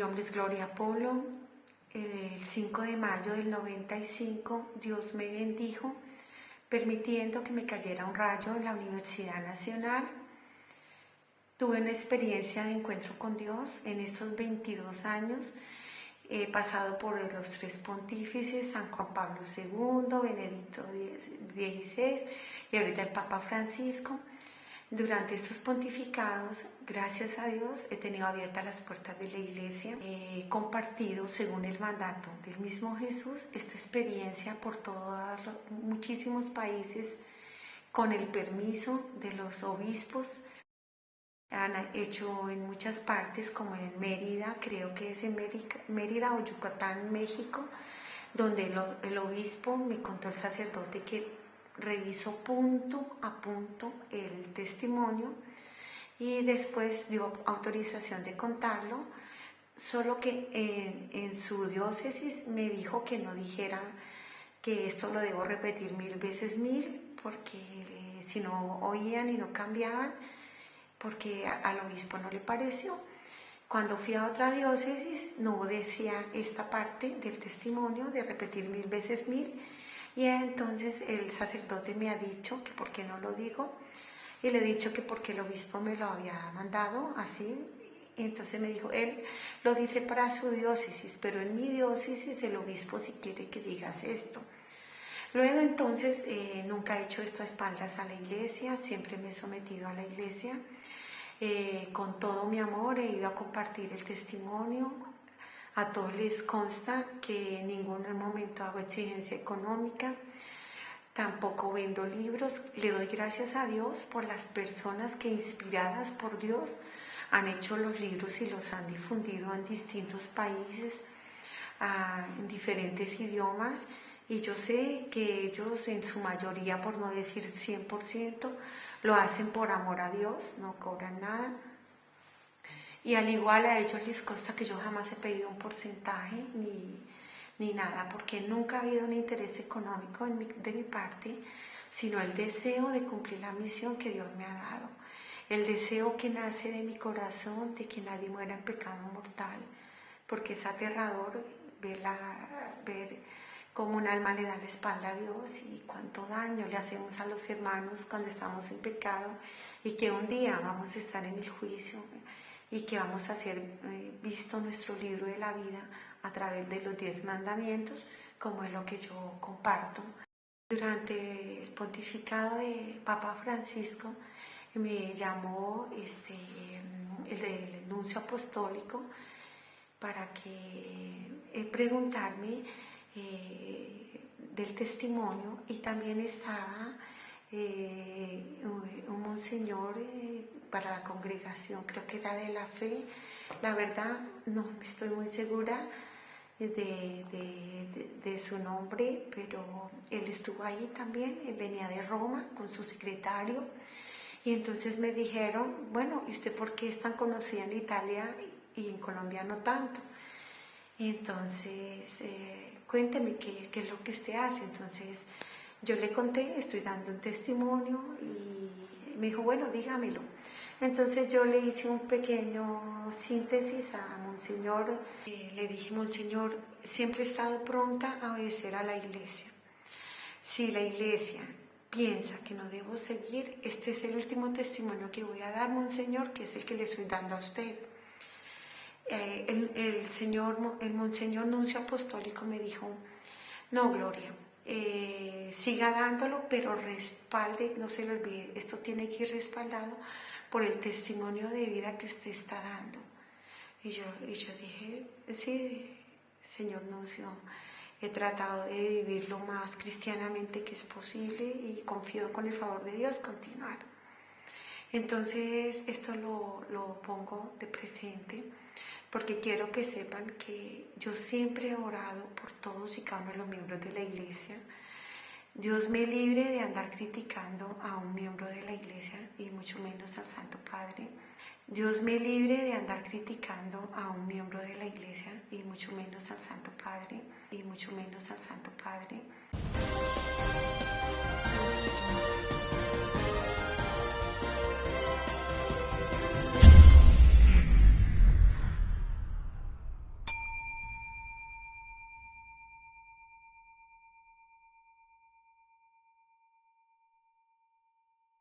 nombre es Gloria Polo. El 5 de mayo del 95 Dios me bendijo permitiendo que me cayera un rayo en la Universidad Nacional. Tuve una experiencia de encuentro con Dios en estos 22 años. He pasado por los tres pontífices, San Juan Pablo II, Benedicto XVI y ahorita el Papa Francisco. Durante estos pontificados, gracias a Dios, he tenido abiertas las puertas de la iglesia. He compartido, según el mandato del mismo Jesús, esta experiencia por muchísimos países con el permiso de los obispos. Han hecho en muchas partes, como en Mérida, creo que es en Mérida o Yucatán, México, donde el obispo me contó, el sacerdote, que revisó punto a punto el testimonio y después dio autorización de contarlo, solo que en su diócesis me dijo que no dijera que esto lo debo repetir 1000 veces 1000, porque si no oían y no cambiaban, porque al obispo no le pareció. Cuando fui a otra diócesis no decía esta parte del testimonio de repetir 1000 veces 1000, y entonces el sacerdote me ha dicho que por qué no lo digo, y le he dicho que porque el obispo me lo había mandado así, y entonces me dijo, él lo dice para su diócesis, pero en mi diócesis el obispo sí quiere que digas esto. Luego entonces nunca he hecho esto a espaldas a la iglesia, siempre me he sometido a la iglesia. Con todo mi amor he ido a compartir el testimonio. A todos les consta que en ningún momento hago exigencia económica, tampoco vendo libros. Le doy gracias a Dios por las personas que, inspiradas por Dios, han hecho los libros y los han difundido en distintos países, en diferentes idiomas, y yo sé que ellos en su mayoría, por no decir 100%, lo hacen por amor a Dios, no cobran nada. Y al igual a ellos les consta que yo jamás he pedido un porcentaje ni nada, porque nunca ha habido un interés económico de mi parte, sino el deseo de cumplir la misión que Dios me ha dado. El deseo que nace de mi corazón de que nadie muera en pecado mortal, porque es aterrador ver cómo un alma le da la espalda a Dios y cuánto daño le hacemos a los hermanos cuando estamos en pecado, y que un día vamos a estar en el juicio y que vamos a ser visto nuestro libro de la vida a través de los 10 mandamientos, como es lo que yo comparto. Durante el pontificado de Papa Francisco me llamó el nuncio apostólico para preguntarme del testimonio, y también estaba un monseñor para la congregación, creo que era de la fe, la verdad no estoy muy segura de su nombre, pero él estuvo ahí también. Él venía de Roma con su secretario, y entonces me dijeron, bueno, ¿y usted por qué es tan conocida en Italia y en Colombia no tanto? Y entonces, cuénteme qué es lo que usted hace. Entonces yo le conté, estoy dando un testimonio, y me dijo, bueno, dígamelo. Entonces yo le hice un pequeño síntesis a Monseñor. Le dije, Monseñor, siempre he estado pronta a obedecer a la iglesia. Si la iglesia piensa que no debo seguir, este es el último testimonio que voy a dar, Monseñor, que es el que le estoy dando a usted. El Monseñor Nuncio Apostólico me dijo, no, Gloria, siga dándolo, pero respalde, no se lo olvide, esto tiene que ir respaldado por el testimonio de vida que usted está dando. Y yo dije, sí, señor Nuncio, he tratado de vivir lo más cristianamente que es posible y confío con el favor de Dios continuar. Entonces esto lo pongo de presente, porque quiero que sepan que yo siempre he orado por todos y cada uno de los miembros de la iglesia. Dios me libre de andar criticando a un miembro de la iglesia, y mucho menos al Santo Padre. Dios me libre de andar criticando a un miembro de la iglesia, y mucho menos al Santo Padre, y mucho menos al Santo Padre.